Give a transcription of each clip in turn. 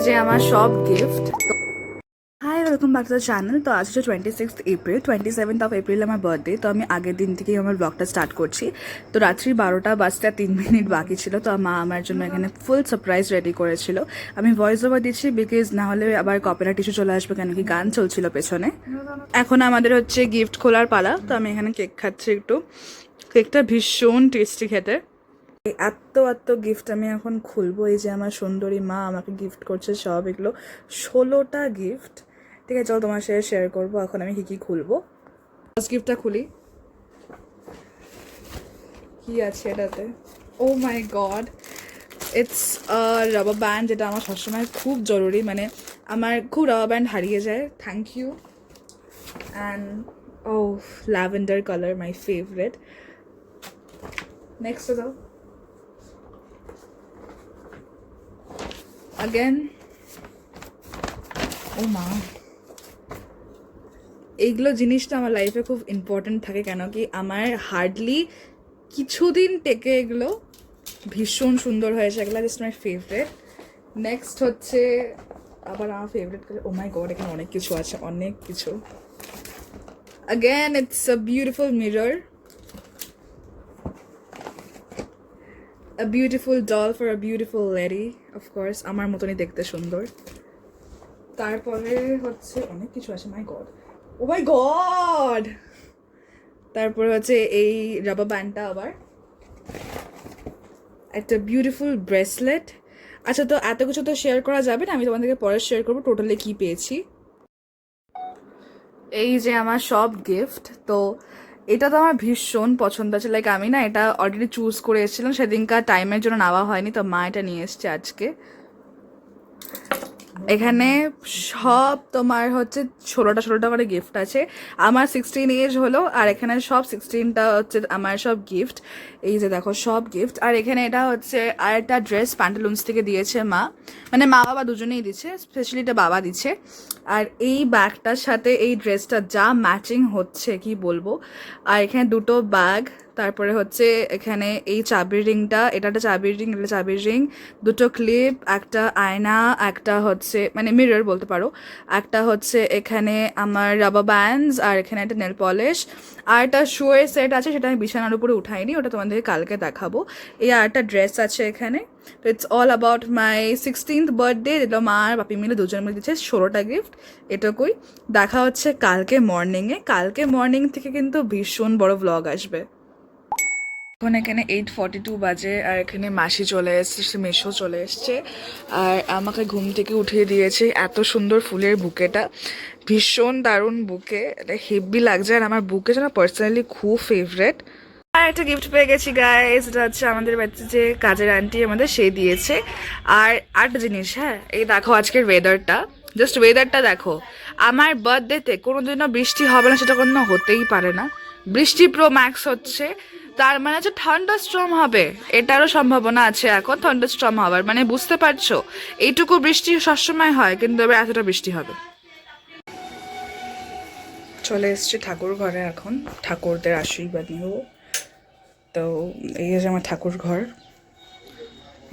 যে আমার সব gift. Hi, welcome back to the channel. তো আজ হচ্ছে 26th April, 27th of April আমার বার্থডে। তো আমি আগের দিন থেকেই আমার ব্লগটা স্টার্ট করছি। তো রাত্রি 12টা বাজতে আর 3 মিনিট বাকি ছিল। তো মা আমার জন্য এখানে ফুল সারপ্রাইজ রেডি করেছিল। আমি ভয়েস ওভার দিচ্ছি বিকজ না হলে আবার কপিরাইট ইস্যু চলে আসবে, কেন কি গান চলছিল পেছনে। এখন আমাদের হচ্ছে গিফট খোলার পালা। তো আমি এখানে কেক খাচ্ছি একটু। কেকটা ভীষণ টেস্টি খেতে। এত গিফট আমি এখন খুলবো। এই যে আমার সুন্দরী মা আমাকে গিফট করছে সব, এগুলো 16টা গিফট। ঠিক আছে, চলো তোমার সাথে শেয়ার করবো এখন আমি কি খুলবো। ফার্স্ট গিফটটা খুলি। কি আছে এটাতে? ও মাই গড, ইটস রাবার ব্যান্ড, যেটা আমার সবসময় খুব জরুরি। মানে আমার খুব রাবার ব্যান্ড হারিয়ে যায়। Thank you. And oh, lavender colour, my favourite. Next দাও। আগেন, ও মা, এইগুলো জিনিসটা আমার লাইফে খুব ইম্পর্টেন্ট থাকে, কেন কি আমার হার্ডলি কিছুদিন টেকে এগুলো। ভীষণ সুন্দর হয়েছে এগুলো, জাস্ট মাই ফেভারিট। নেক্সট হচ্ছে আবার আমার ফেভারিট, ও মাই গড, এখানে অনেক কিছু আছে, অনেক কিছু। Again it's a beautiful mirror, a beautiful doll for a beautiful lady, of course আমার মতনই দেখতে সুন্দর। তারপরে হচ্ছে অনেক কিছু আছে, মাই গড, ও মাই গড। তারপরে হচ্ছে এই রাবার ব্যান্ডটা, আবার একটা বিউটিফুল ব্রেসলেট। আচ্ছা, তো এত কিছু তো শেয়ার করা যাবে না, আমি তোমাদেরকে পরে শেয়ার করবো টোটালি কি পেয়েছি। এই যে আমার সব গিফট। তো এটা তো আমার ভীষণ পছন্দ আছে, লাইক আমি না এটা অলরেডি চুজ করে এসেছিলাম, সেদিনকার টাইমের জন্য নেওয়া হয়নি, তো মা এটা নিয়ে এসছে আজকে। এখানে সব তোমার হচ্ছে 16টা করে গিফট আছে। আমার 16 এজ হলো, আর এখানে সব 16টা হচ্ছে আমার সব গিফট। এই যে দেখো সব গিফট। আর এখানে এটা হচ্ছে আর একটা ড্রেস প্যান্টালুন্স থেকে দিয়েছে মা, মানে মা বাবা দুজনেই দিচ্ছে, স্পেশালি এটা বাবা দিচ্ছে। আর এই ব্যাগটার সাথে এই ড্রেসটা যা ম্যাচিং হচ্ছে কি বলবো। আর এখানে দুটো ব্যাগ, তারপরে হচ্ছে এখানে এই চাবির রিংটা, এটা একটা চাবির রিং, এটা চাবির রিং, দুটো ক্লিপ, একটা আয়না, একটা হচ্ছে মানে মিরর বলতে পারো, একটা হচ্ছে এখানে আমার রাবার ব্যান্ডস, আর এখানে একটা নেল পলিশ, আর একটা শুয়ের সেট আছে, সেটা আমি বিছানার উপরে উঠাইনি, ওটা তোমাদেরকে কালকে দেখাবো। এই আর একটা ড্রেস আছে এখানে। তো it's all about my 16th birthday, যেটা মা আর বাপি মিলে দুজন মিলে দিচ্ছে 16টা গিফট। এটুকুই। দেখা হচ্ছে কালকে মর্নিংয়ে। কালকে মর্নিং থেকে কিন্তু ভীষণ বড় ভ্লগ আসবে। এখন এখানে 8:42 বাজে, আর এখানে মাসি চলে এসছে, মেশো চলে এসছে, আর আমাকে ঘুম থেকে উঠিয়ে দিয়েছে। এত সুন্দর ফুলের বুকেটা, ভীষণ দারুণ বুকে, এটা হেভি লাগছে, আর আমার বুকে যেন পার্সোনালি খুব ফেভারেট। আর একটা গিফট পেয়ে গেছি গাইস, এটা হচ্ছে আমাদের বাড়িতে যে কাজের আন্টি আমাদের সে দিয়েছে। আর আরেকটা জিনিস, হ্যাঁ, এই দেখো আজকের ওয়েদারটা, জাস্ট ওয়েদারটা দেখো। আমার বার্থডেতে কোনোদিনও বৃষ্টি হবে না, সেটা কোনো হতেই পারে না। বৃষ্টি প্রো ম্যাক্স হচ্ছে, তার মানে হচ্ছে থান্ডার স্টর্ম হবে, এটারও সম্ভাবনা আছে এখন থান্ডার স্টর্ম হওয়ার। মানে বুঝতে পারছো, এইটুকু বৃষ্টি সবসময় হয়, কিন্তু এবার এতটা বৃষ্টি হবে। চলে এসছি ঠাকুর ঘরে, এখন ঠাকুরদের আশীর্বাদ নেব। তো এই যে আমার ঠাকুর ঘর,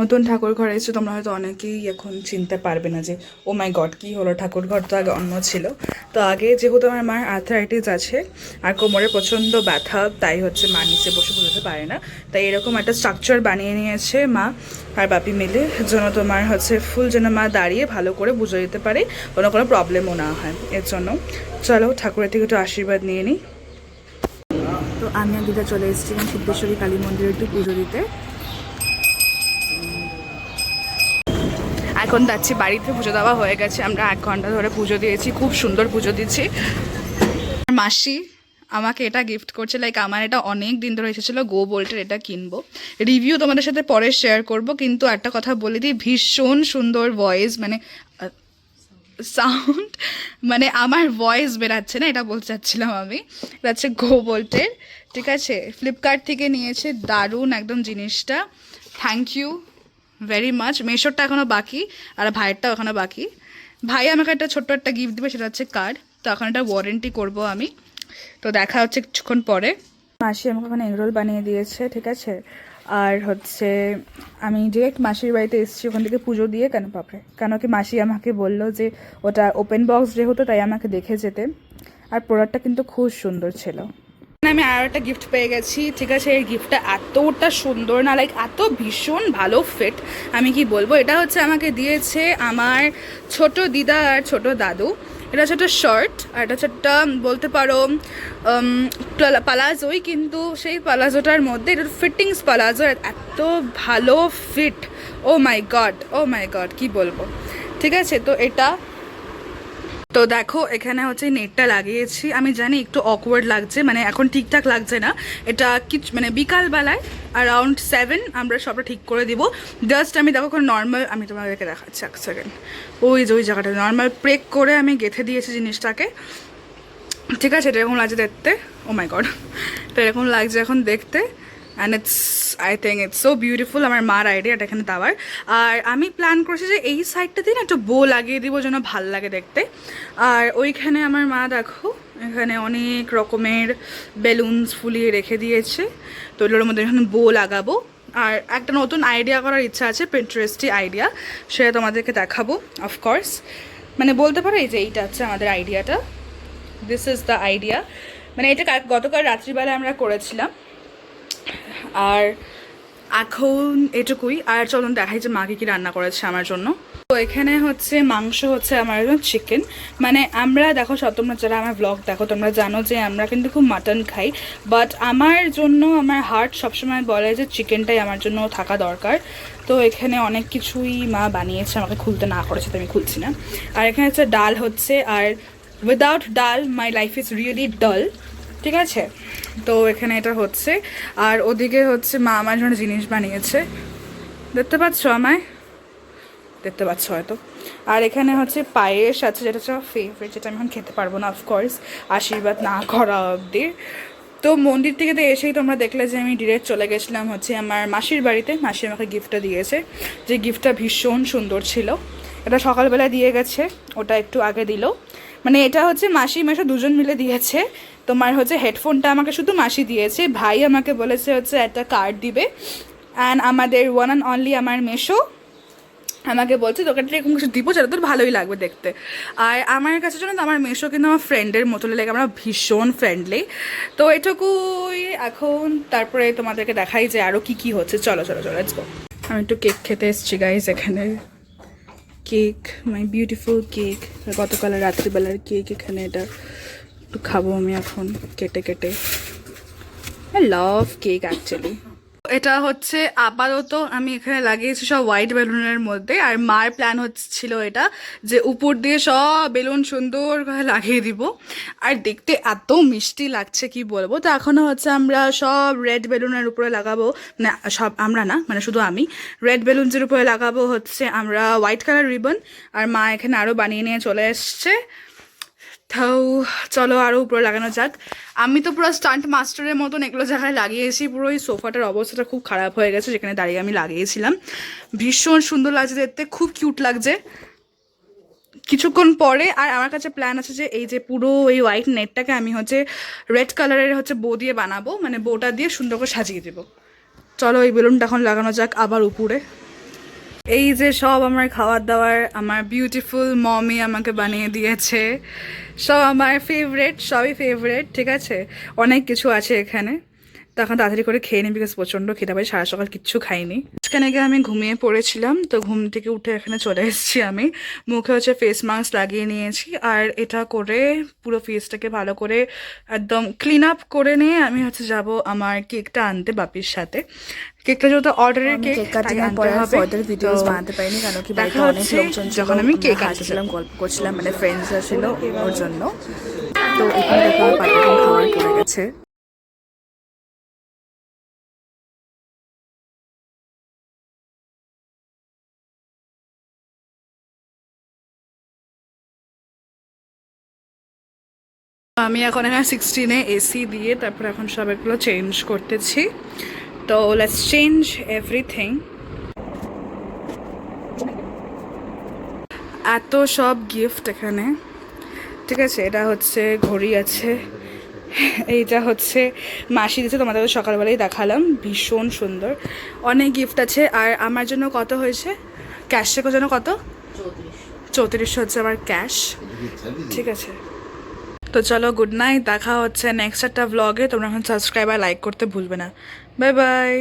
নতুন ঠাকুর ঘর এসেছে। তোমরা হয়তো অনেকেই এখন চিনতে পারবে না যে ও মাই গড কী হলো, ঠাকুর ঘর তো আগে অন্য ছিল। তো আগে যেহেতু আমার মার আর্থারাইটিস আছে আর কোমরে প্রচণ্ড ব্যথা, তাই হচ্ছে মা নিচে বসে বোঝাতে পারে না, তাই এরকম একটা স্ট্রাকচার বানিয়ে নিয়েছে মা আর বাপি মিলে, যেন তোমার হচ্ছে ফুল যেন মা দাঁড়িয়ে ভালো করে বুঝে দিতে পারে, কোনো প্রবলেমও না হয় এর জন্য। চলো ঠাকুরের থেকে একটু আশীর্বাদ নিয়ে নিই। তো আমি আর দিদা চলে এসেছিলাম সিদ্ধেশ্বরী কালী মন্দিরে একটু পুজো দিতে। এখন যাচ্ছি বাড়িতে, পুজো দেওয়া হয়ে গেছে, আমরা 1 ঘন্টা ধরে পুজো দিয়েছি, খুব সুন্দর পুজো দিচ্ছি। মাসি আমাকে এটা গিফট করছে, লাইক আমার এটা অনেক দিন ধরে এসেছিলো গো বোল্টের, এটা কিনবো, রিভিউ তোমাদের সাথে পরে শেয়ার করব। কিন্তু একটা কথা বলে দিই, ভীষণ সুন্দর ভয়েস, মানে সাউন্ড, মানে আমার ভয়েস বেরাচ্ছে না, এটা বলতে চাচ্ছিলাম আমি। এটা হচ্ছে গো বোল্টের, ঠিক আছে, ফ্লিপকার্ট থেকে নিয়েছে, দারুণ একদম জিনিসটা। Thank you very much. মেশোরটা এখনও বাকি, আর ভাইয়েরটাও এখনও বাকি। ভাই আমাকে একটা ছোট্ট একটা গিফট দেবে, সেটা হচ্ছে কার্ড। তো এখন একটা ওয়ারেন্টি করব আমি। তো দেখা হচ্ছে কিছুক্ষণ পরে। মাসি আমাকে ওখানে এগরোল বানিয়ে দিয়েছে, ঠিক আছে। আর হচ্ছে আমি ডিরেক্ট মাসির বাড়িতে এসেছি ওখান থেকে পুজো দিয়ে, কেন বাপরে, কেন কি মাসি আমাকে বললো যে ওটা ওপেন বক্স যেহেতু তাই আমাকে দেখে যেতে। আর প্রোডাক্টটা কিন্তু খুব সুন্দর ছিল। আমি আর একটা গিফট পেয়ে গেছি, ঠিক আছে। এই গিফটটা এতটা সুন্দর না, লাইক এত ভীষণ ভালো ফিট, আমি কি বলবো। এটা হচ্ছে আমাকে দিয়েছে আমার ছোট দিদা আর ছোট দাদু। এটা হচ্ছে একটা শার্ট, আর এটা হচ্ছে একটা বলতে পারো পালাজোই, কিন্তু সেই পালাজোটার মধ্যে এটা ফিটিংস পালাজো, এত ভালো ফিট, ও মাই গড কি বলবো, ঠিক আছে। তো এটা তো দেখো এখানে হচ্ছে নেটটা লাগিয়েছি, আমি জানি একটু অকওয়ার্ড লাগছে, মানে এখন ঠিকঠাক লাগছে না। এটা কিছু মানে বিকালবেলায় অ্যারাউন্ড 7 আমরা সবটা ঠিক করে দিব। জাস্ট আমি দেখো নর্মাল, আমি তোমাদেরকে দেখাচ্ছি এক সেকেন্ড, ওই যে ওই জায়গাটা নর্মাল প্রেক করে আমি গেঁথে দিয়েছি জিনিসটাকে, ঠিক আছে। এটা এরকম লাগছে দেখতে, ও মাই গড, তো এরকম লাগছে এখন দেখতে। And I think it's so beautiful. আমার মার আইডিয়া এটা এখানে দেওয়ার। আর আমি প্ল্যান করছি যে এই সাইডটা দিয়ে না একটু বো লাগিয়ে দিব যেন ভাল লাগে দেখতে। আর ওইখানে আমার মা দেখো এখানে অনেক রকমের বেলুনস ফুলিয়ে রেখে দিয়েছে, তো ওগুলোর মধ্যে এখানে বো লাগাবো। আর একটা নতুন আইডিয়া করার ইচ্ছা আছে, পিন্টারেস্টি আইডিয়া, সেটা তোমাদেরকে দেখাবো অফকোর্স। মানে বলতে পারো এই যে এইটা হচ্ছে আমাদের আইডিয়াটা, দিস ইজ দ্য আইডিয়া। মানে এটা গতকাল রাত্রিবেলা আমরা করেছিলাম। আর এখন এটুকুই। আর চলুন দেখাই যে মা কি রান্না করেছে আমার জন্য। তো এখানে হচ্ছে মাংস হচ্ছে আমার চিকেন, মানে আমরা দেখো তোমরা যারা আমার ব্লগ দেখো তোমরা জানো যে আমরা কিন্তু খুব মাটন খাই, বাট আমার জন্য আমার হার্ট সবসময় বলে যে চিকেনটাই আমার জন্য থাকা দরকার। তো এখানে অনেক কিছুই মা বানিয়েছে, আমাকে খুলতে না করেছে তো আমি খুলছি না। আর এখানে হচ্ছে ডাল হচ্ছে, আর উইদাউট ডাল মাই লাইফ ইজ রিয়েলি ডাল, ঠিক আছে। তো এখানে এটা হচ্ছে, আর ওদিকে হচ্ছে মা আমার জন্য জিনিস বানিয়েছে, দেখতে পাচ্ছ আমায়, দেখতে পাচ্ছ হয়তো। আর এখানে হচ্ছে পায়েস আছে, যেটা হচ্ছে আমার ফেভারিট, যেটা আমি এখন খেতে পারবো না অফকোর্স, আশীর্বাদ না করা অবধি। তো মন্দির থেকে তো এসেই তোমরা দেখলে যে আমি ডিরেক্ট চলে গেছিলাম হচ্ছে আমার মাসির বাড়িতে। মাসি আমাকে গিফটটা দিয়েছে, যে গিফটটা ভীষণ সুন্দর ছিল। এটা সকালবেলা দিয়ে গেছে, ওটা একটু আগে দিল। মানে এটা হচ্ছে মাসি মেশো দুজন মিলে দিয়েছে। তোমার হচ্ছে হেডফোনটা আমাকে শুধু মাসি দিয়েছে, ভাই আমাকে বলেছে হচ্ছে একটা কার্ড দিবে। অ্যান্ড আমাদের ওয়ান অ্যান্ড অনলি আমার মেশো আমাকে বলছে তোকে এরকম কিছু দিব যেটা তোর ভালোই লাগবে দেখতে। আর আমার কাছে জন্য তো আমার মেশো কিন্তু আমার ফ্রেন্ডের মতো লাগে, আমরা ভীষণ ফ্রেন্ডলি। তো এটুকুই এখন, তারপরে তোমাদেরকে দেখাই যে আরও কি কি হচ্ছে। চলো চলো চলো লেটস গো। আমি একটু কেক খেতে এসেছি গাইজ, এখানে কেক, মাই বিউটিফুল কেক, গতকাল রাত্রিবেলার কেক। এখানে এটা একটু খাবো আমি এখন কেটে কেটে। I love cake actually. এটা হচ্ছে আপাতত আমি এখানে লাগিয়েছি সব হোয়াইট বেলুনের মধ্যে, আর মার প্ল্যান হচ্ছিল এটা যে উপর দিয়ে সব বেলুন সুন্দর করে লাগিয়ে দিব। আর দেখতে এত মিষ্টি লাগছে কি বলবো। তো এখনও হচ্ছে আমরা সব রেড বেলুনের উপরে লাগাবো, মানে সব আমরা না, মানে শুধু আমি রেড বেলুনসের উপরে লাগাবো হচ্ছে আমরা হোয়াইট কালার রিবন। আর মা এখানে আরও বানিয়ে নিয়ে চলে এসছে। তাও চলো আরও উপরে লাগানো যাক। আমি তো পুরো স্টান্ট মাস্টারের মতন এগুলো জায়গায় লাগিয়েছি, পুরো এই সোফাটার অবস্থাটা খুব খারাপ হয়ে গেছে যেখানে দাঁড়িয়ে আমি লাগিয়েছিলাম। ভীষণ সুন্দর লাগছে দেখতে, খুব কিউট লাগছে কিছুক্ষণ পরে। আর আমার কাছে প্ল্যান আছে যে এই যে পুরো এই হোয়াইট নেটটাকে আমি হচ্ছে রেড কালারের হচ্ছে বো দিয়ে বানাবো, মানে বোটা দিয়ে সুন্দর করে সাজিয়ে দেবো। চলো এই বেলুনটা এখন লাগানো যাক আবার উপরে। এই যে সব আমার খাবার দাবার আমার বিউটিফুল মমি আমাকে বানিয়ে দিয়েছে, সব আমার ফেভারেট, সবই ফেভারেট, ঠিক আছে। অনেক কিছু আছে এখানে, তখন তাড়াতাড়ি করে খেয়ে নিই বিকজ প্রচণ্ড খেতে পারি, সারা সকাল কিচ্ছু খাইনি। এখানে গিয়ে আমি ঘুমিয়ে পড়েছিলাম, তো ঘুম থেকে উঠে এখানে চলে এসেছি। আমি মুখে হচ্ছে ফেস মাস্ক লাগিয়ে নিয়েছি, আর এটা করে পুরো ফেসটাকে ভালো করে একদম ক্লিন আপ করে নিয়ে আমি হচ্ছে যাব আমার কেকটা আনতে বাপির সাথে। কেকটা যেহেতু অর্ডারের কেক তাই আনতে হবে। ফার্দার ভিডিওস বানাতে পারিনি কারণ কি বাড়িতে অনেক লোকজন ছিল, যখন আমি কেক আনছিলাম গল্প করছিলাম, মানে ফ্রেন্ডসরা ছিল ওর জন্য। তো এখানে দেখো পার্টি খাবার পড়ে গেছে। আমি এখন এখানে 16-এ এসি দিয়ে তারপর এখন সব এগুলো চেঞ্জ করতেছি। তো লেটস চেঞ্জ এভরিথিং। এত সব গিফট এখানে, ঠিক আছে। এটা হচ্ছে ঘড়ি আছে, এইটা হচ্ছে মাসি দিয়েছে, তোমাদের তো সকালবেলাই দেখালাম, ভীষণ সুন্দর। অনেক গিফট আছে। আর আমার জন্য কত হয়েছে ক্যাশ চেকের জন্য? কত? 3400 হচ্ছে আমার ক্যাশ। ঠিক আছে, তো চলো গুড নাইট, দেখা হচ্ছে নেক্সট একটা ব্লগে। তোমরা এখন সাবস্ক্রাইব আর লাইক করতে ভুলবে না। Bye bye.